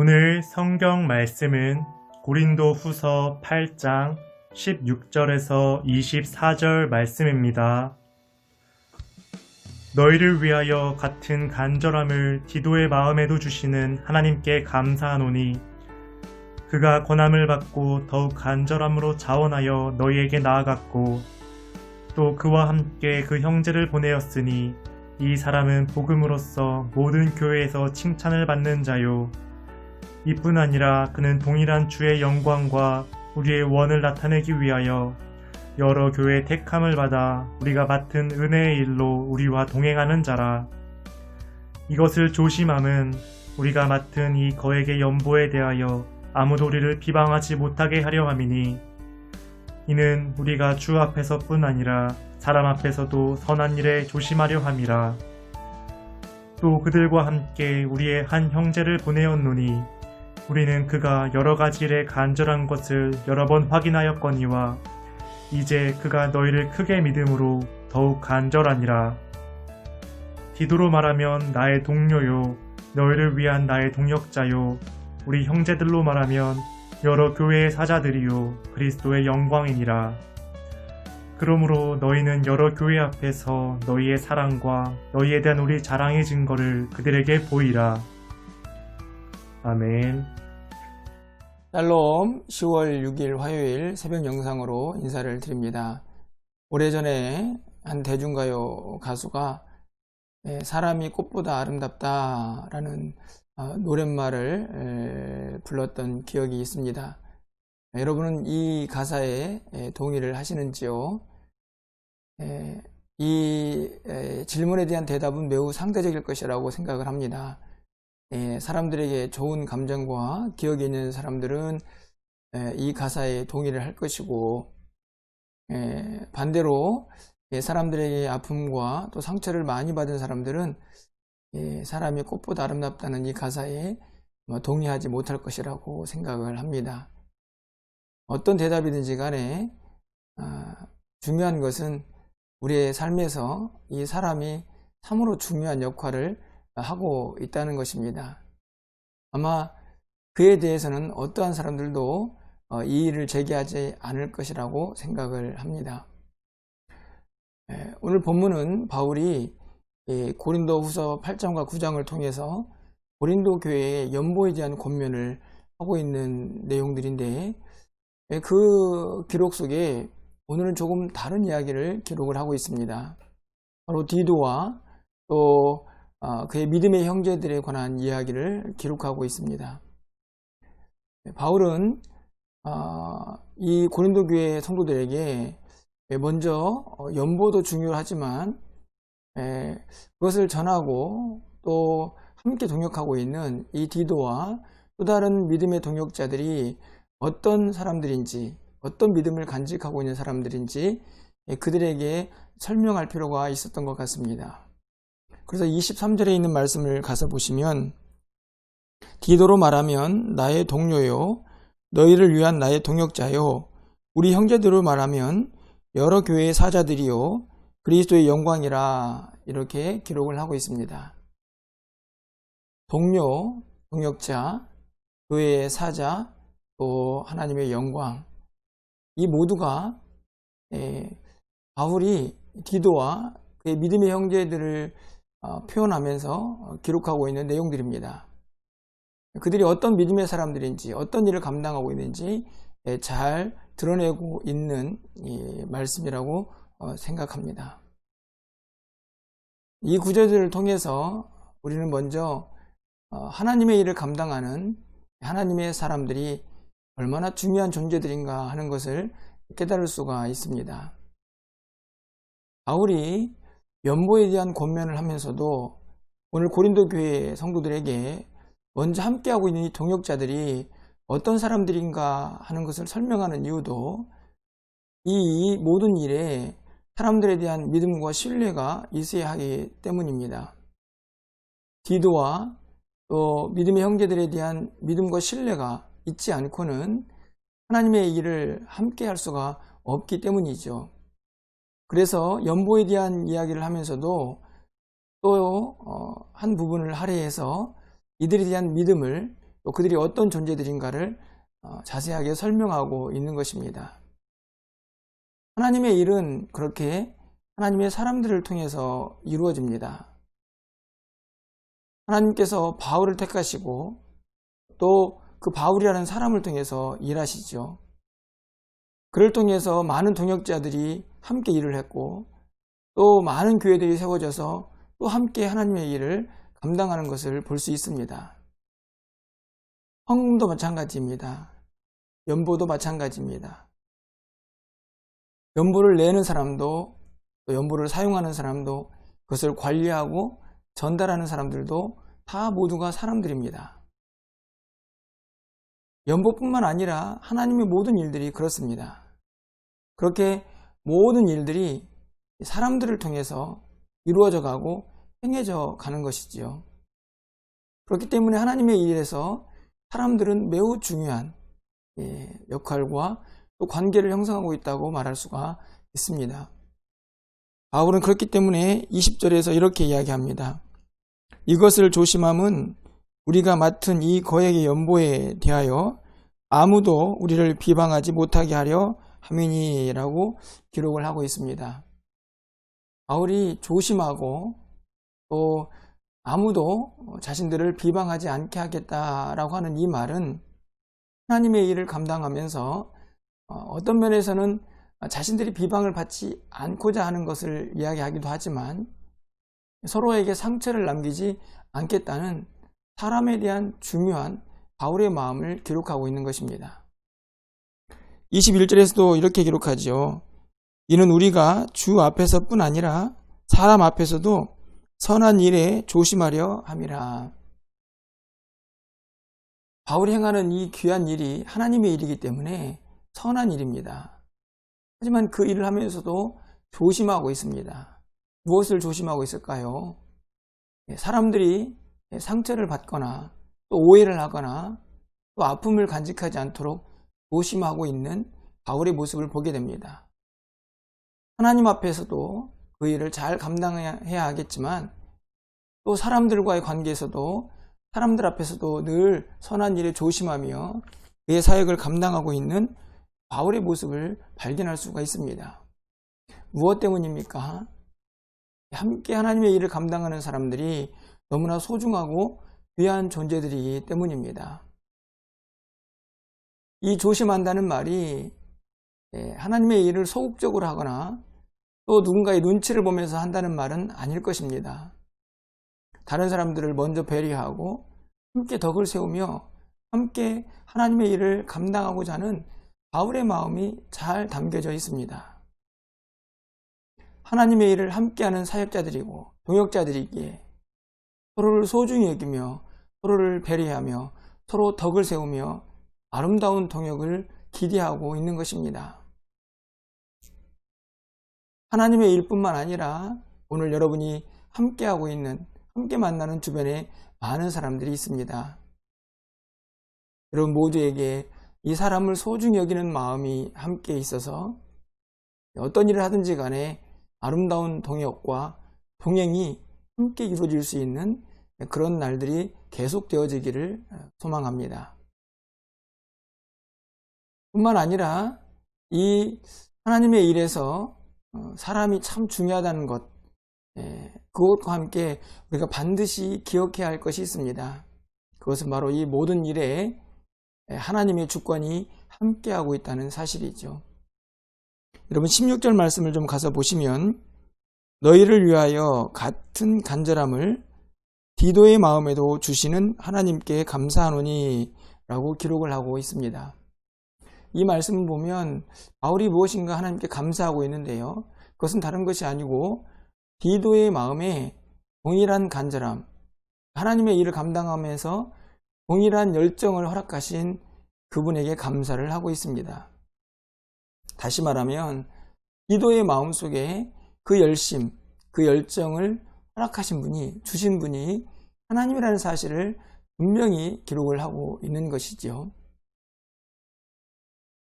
오늘 성경 말씀은 고린도 후서 8장 16절에서 24절 말씀입니다. 너희를 위하여 같은 간절함을 디도의 마음에도 주시는 하나님께 감사하노니 그가 권함을 받고 더욱 간절함으로 자원하여 너희에게 나아갔고 또 그와 함께 그 형제를 보내었으니 이 사람은 복음으로써 모든 교회에서 칭찬을 받는 자요 이뿐 아니라 그는 동일한 주의 영광과 우리의 원을 나타내기 위하여 여러 교회의 택함을 받아 우리가 맡은 은혜의 일로 우리와 동행하는 자라. 이것을 조심함은 우리가 맡은 이 거액의 연보에 대하여 아무도 우리를 비방하지 못하게 하려 함이니 이는 우리가 주 앞에서뿐 아니라 사람 앞에서도 선한 일에 조심하려 함이라. 또 그들과 함께 우리의 한 형제를 보내었노니 우리는 그가 여러 가지 일에 간절한 것을 여러 번 확인하였거니와 이제 그가 너희를 크게 믿음으로 더욱 간절하니라. 디도로 말하면 나의 동료요 너희를 위한 나의 동역자요 우리 형제들로 말하면 여러 교회의 사자들이요 그리스도의 영광이니라. 그러므로 너희는 여러 교회 앞에서 너희의 사랑과 너희에 대한 우리 자랑의 증거를 그들에게 보이라. 아멘. 샬롬 10월 6일 화요일 새벽 영상으로 인사를 드립니다. 오래전에 한 대중가요 가수가 사람이 꽃보다 아름답다 라는 노랫말을 불렀던 기억이 있습니다. 여러분은 이 가사에 동의를 하시는지요? 이 질문에 대한 대답은 매우 상대적일 것이라고 생각을 합니다. 사람들에게 좋은 감정과 기억이 있는 사람들은 이 가사에 동의를 할 것이고 반대로 사람들에게 아픔과 또 상처를 많이 받은 사람들은 사람이 꽃보다 아름답다는 이 가사에 동의하지 못할 것이라고 생각을 합니다. 어떤 대답이든지 간에 중요한 것은 우리의 삶에서 이 사람이 참으로 중요한 역할을 하고 있다는 것입니다. 아마 그에 대해서는 어떠한 사람들도 이의를 제기하지 않을 것이라고 생각을 합니다. 오늘 본문은 바울이 고린도 후서 8장과 9장을 통해서 고린도 교회의 연보에 대한 권면을 하고 있는 내용들인데 그 기록 속에 오늘은 조금 다른 이야기를 기록을 하고 있습니다. 바로 디도와 또 그의 믿음의 형제들에 관한 이야기를 기록하고 있습니다. 바울은 이 고린도 교회 성도들에게 먼저 연보도 중요하지만 그것을 전하고 또 함께 동역하고 있는 이 디도와 또 다른 믿음의 동역자들이 어떤 사람들인지 어떤 믿음을 간직하고 있는 사람들인지 그들에게 설명할 필요가 있었던 것 같습니다. 그래서 23절에 있는 말씀을 가서 보시면 디도로 말하면 나의 동료요 너희를 위한 나의 동역자요 우리 형제들로 말하면 여러 교회의 사자들이요 그리스도의 영광이라 이렇게 기록을 하고 있습니다. 동료, 동역자, 교회의 사자, 또 하나님의 영광 이 모두가 바울이 디도와 그의 믿음의 형제들을 표현하면서 기록하고 있는 내용들입니다. 그들이 어떤 믿음의 사람들인지 어떤 일을 감당하고 있는지 잘 드러내고 있는 말씀이라고 생각합니다. 이 구절들을 통해서 우리는 먼저 하나님의 일을 감당하는 하나님의 사람들이 얼마나 중요한 존재들인가 하는 것을 깨달을 수가 있습니다. 바울이 연보에 대한 권면을 하면서도 오늘 고린도 교회 성도들에게 먼저 함께하고 있는 이 동역자들이 어떤 사람들인가 하는 것을 설명하는 이유도 이 모든 일에 사람들에 대한 믿음과 신뢰가 있어야 하기 때문입니다. 디도와 또 믿음의 형제들에 대한 믿음과 신뢰가 있지 않고는 하나님의 일을 함께 할 수가 없기 때문이죠. 그래서 연보에 대한 이야기를 하면서도 또 한 부분을 할애해서 이들에 대한 믿음을 또 그들이 어떤 존재들인가를 자세하게 설명하고 있는 것입니다. 하나님의 일은 그렇게 하나님의 사람들을 통해서 이루어집니다. 하나님께서 바울을 택하시고 또 그 바울이라는 사람을 통해서 일하시죠. 그를 통해서 많은 동역자들이 함께 일을 했고 또 많은 교회들이 세워져서 또 함께 하나님의 일을 감당하는 것을 볼 수 있습니다. 헌금도 마찬가지입니다. 연보도 마찬가지입니다. 연보를 내는 사람도 또 연보를 사용하는 사람도 그것을 관리하고 전달하는 사람들도 다 모두가 사람들입니다. 연보뿐만 아니라 하나님의 모든 일들이 그렇습니다. 그렇게 모든 일들이 사람들을 통해서 이루어져 가고 행해져 가는 것이지요. 그렇기 때문에 하나님의 일에서 사람들은 매우 중요한 역할과 또 관계를 형성하고 있다고 말할 수가 있습니다. 바울은 그렇기 때문에 20절에서 이렇게 이야기합니다. 이것을 조심함은 우리가 맡은 이 거액의 연보에 대하여 아무도 우리를 비방하지 못하게 하려 함이니라고 기록을 하고 있습니다. 바울이 조심하고 또 아무도 자신들을 비방하지 않게 하겠다라고 하는 이 말은 하나님의 일을 감당하면서 어떤 면에서는 자신들이 비방을 받지 않고자 하는 것을 이야기하기도 하지만 서로에게 상처를 남기지 않겠다는 사람에 대한 중요한 바울의 마음을 기록하고 있는 것입니다. 21절에서도 이렇게 기록하죠. 이는 우리가 주 앞에서뿐 아니라 사람 앞에서도 선한 일에 조심하려 함이라. 바울이 행하는 이 귀한 일이 하나님의 일이기 때문에 선한 일입니다. 하지만 그 일을 하면서도 조심하고 있습니다. 무엇을 조심하고 있을까요? 사람들이 상처를 받거나 또 오해를 하거나 또 아픔을 간직하지 않도록 조심하고 있는 바울의 모습을 보게 됩니다. 하나님 앞에서도 그 일을 잘 감당해야 하겠지만 또 사람들과의 관계에서도 사람들 앞에서도 늘 선한 일에 조심하며 그의 사역을 감당하고 있는 바울의 모습을 발견할 수가 있습니다. 무엇 때문입니까? 함께 하나님의 일을 감당하는 사람들이 너무나 소중하고 귀한 존재들이기 때문입니다. 이 조심한다는 말이 하나님의 일을 소극적으로 하거나 또 누군가의 눈치를 보면서 한다는 말은 아닐 것입니다. 다른 사람들을 먼저 배려하고 함께 덕을 세우며 함께 하나님의 일을 감당하고자 하는 바울의 마음이 잘 담겨져 있습니다. 하나님의 일을 함께하는 사역자들이고 동역자들이기에 서로를 소중히 여기며 서로를 배려하며 서로 덕을 세우며 아름다운 동역을 기대하고 있는 것입니다. 하나님의 일뿐만 아니라 오늘 여러분이 함께하고 있는, 함께 만나는 주변에 많은 사람들이 있습니다. 여러분 모두에게 이 사람을 소중히 여기는 마음이 함께 있어서 어떤 일을 하든지 간에 아름다운 동역과 동행이 함께 이루어질 수 있는 그런 날들이 계속되어지기를 소망합니다. 뿐만 아니라 이 하나님의 일에서 사람이 참 중요하다는 것, 그것과 함께 우리가 반드시 기억해야 할 것이 있습니다. 그것은 바로 이 모든 일에 하나님의 주권이 함께하고 있다는 사실이죠. 여러분 16절 말씀을 좀 가서 보시면 너희를 위하여 같은 간절함을 디도의 마음에도 주시는 하나님께 감사하노니 라고 기록을 하고 있습니다. 이 말씀을 보면 바울이 무엇인가 하나님께 감사하고 있는데요. 그것은 다른 것이 아니고 디도의 마음에 동일한 간절함, 하나님의 일을 감당하면서 동일한 열정을 허락하신 그분에게 감사를 하고 있습니다. 다시 말하면 디도의 마음속에 그 열심, 그 열정을 허락하신 분이, 주신 분이 하나님이라는 사실을 분명히 기록을 하고 있는 것이죠.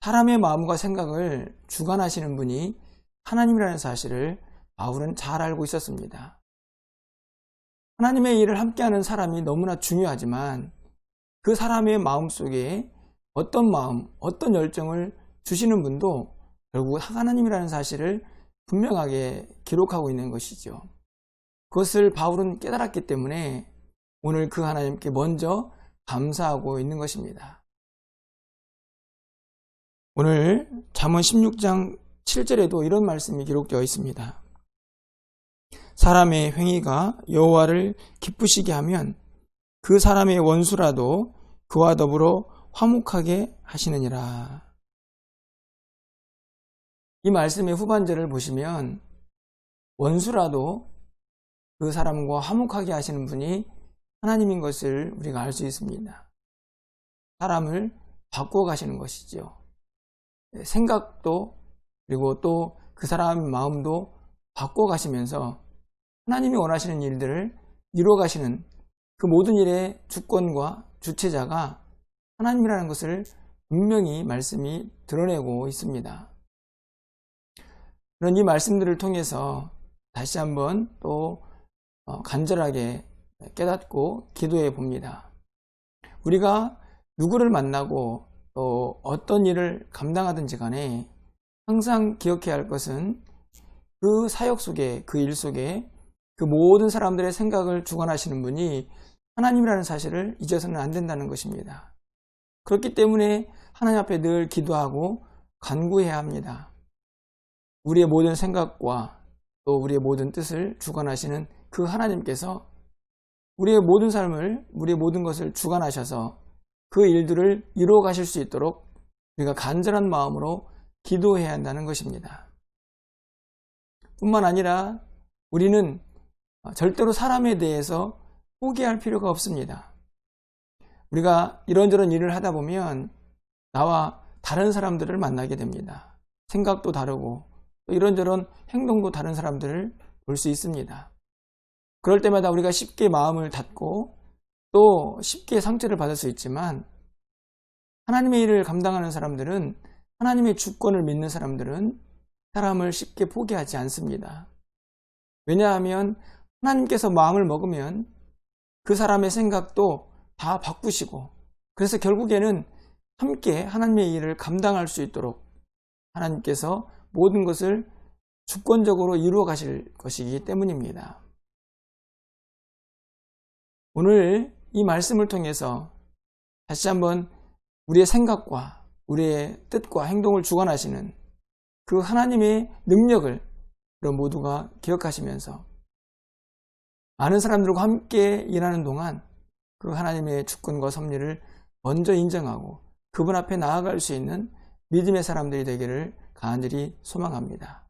사람의 마음과 생각을 주관하시는 분이 하나님이라는 사실을 바울은 잘 알고 있었습니다. 하나님의 일을 함께하는 사람이 너무나 중요하지만 그 사람의 마음속에 어떤 마음, 어떤 열정을 주시는 분도 결국 하나님이라는 사실을 분명하게 기록하고 있는 것이죠. 그것을 바울은 깨달았기 때문에 오늘 그 하나님께 먼저 감사하고 있는 것입니다. 오늘 잠언 16장 7절에도 이런 말씀이 기록되어 있습니다. 사람의 행위가 여호와를 기쁘시게 하면 그 사람의 원수라도 그와 더불어 화목하게 하시느니라. 이 말씀의 후반절을 보시면 원수라도 그 사람과 화목하게 하시는 분이 하나님인 것을 우리가 알 수 있습니다. 사람을 바꾸어 가시는 것이죠. 생각도 그리고 또 그 사람의 마음도 바꾸어 가시면서 하나님이 원하시는 일들을 이루어 가시는 그 모든 일의 주권과 주체자가 하나님이라는 것을 분명히 말씀이 드러내고 있습니다. 그런 이 말씀들을 통해서 다시 한번 또 간절하게 깨닫고 기도해 봅니다. 우리가 누구를 만나고 또 어떤 일을 감당하든지 간에 항상 기억해야 할 것은 그 사역 속에, 그 일 속에 그 모든 사람들의 생각을 주관하시는 분이 하나님이라는 사실을 잊어서는 안 된다는 것입니다. 그렇기 때문에 하나님 앞에 늘 기도하고 간구해야 합니다. 우리의 모든 생각과 또 우리의 모든 뜻을 주관하시는 그 하나님께서 우리의 모든 삶을, 우리의 모든 것을 주관하셔서 그 일들을 이루어 가실 수 있도록 우리가 간절한 마음으로 기도해야 한다는 것입니다. 뿐만 아니라 우리는 절대로 사람에 대해서 포기할 필요가 없습니다. 우리가 이런저런 일을 하다 보면 나와 다른 사람들을 만나게 됩니다. 생각도 다르고 또 이런저런 행동도 다른 사람들을 볼 수 있습니다. 그럴 때마다 우리가 쉽게 마음을 닫고 또 쉽게 상처를 받을 수 있지만 하나님의 일을 감당하는 사람들은, 하나님의 주권을 믿는 사람들은 사람을 쉽게 포기하지 않습니다. 왜냐하면 하나님께서 마음을 먹으면 그 사람의 생각도 다 바꾸시고, 그래서 결국에는 함께 하나님의 일을 감당할 수 있도록 하나님께서 모든 것을 주권적으로 이루어 가실 것이기 때문입니다. 오늘 이 말씀을 통해서 다시 한번 우리의 생각과 우리의 뜻과 행동을 주관하시는 그 하나님의 능력을 여러분 모두가 기억하시면서 많은 사람들과 함께 일하는 동안 그 하나님의 주권과 섭리를 먼저 인정하고 그분 앞에 나아갈 수 있는 믿음의 사람들이 되기를 간절히 소망합니다.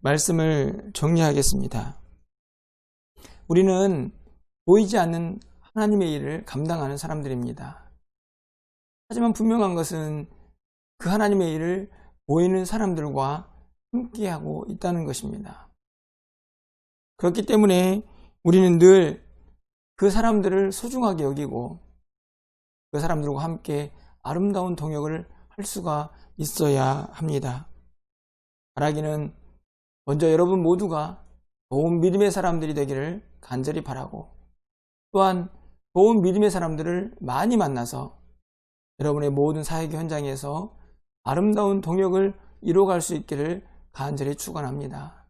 말씀을 정리하겠습니다. 우리는 보이지 않는 하나님의 일을 감당하는 사람들입니다. 하지만 분명한 것은 그 하나님의 일을 보이는 사람들과 함께하고 있다는 것입니다. 그렇기 때문에 우리는 늘 그 사람들을 소중하게 여기고 그 사람들과 함께 아름다운 동역을 할 수가 있어야 합니다. 바라기는 먼저 여러분 모두가 좋은 믿음의 사람들이 되기를 간절히 바라고, 또한 좋은 믿음의 사람들을 많이 만나서 여러분의 모든 사역 현장에서 아름다운 동역을 이루어갈 수 있기를 간절히 축원합니다.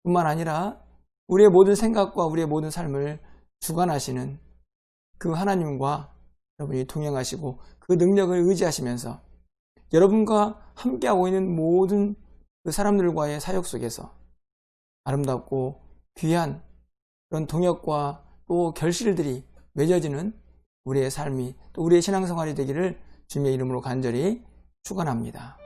뿐만 아니라 우리의 모든 생각과 우리의 모든 삶을 주관하시는 그 하나님과 여러분이 동행하시고 그 능력을 의지하시면서 여러분과 함께하고 있는 모든 그 사람들과의 사역 속에서 아름답고 귀한 그런 동역과 또 결실들이 맺어지는 우리의 삶이, 또 우리의 신앙생활이 되기를 주님의 이름으로 간절히 축원합니다.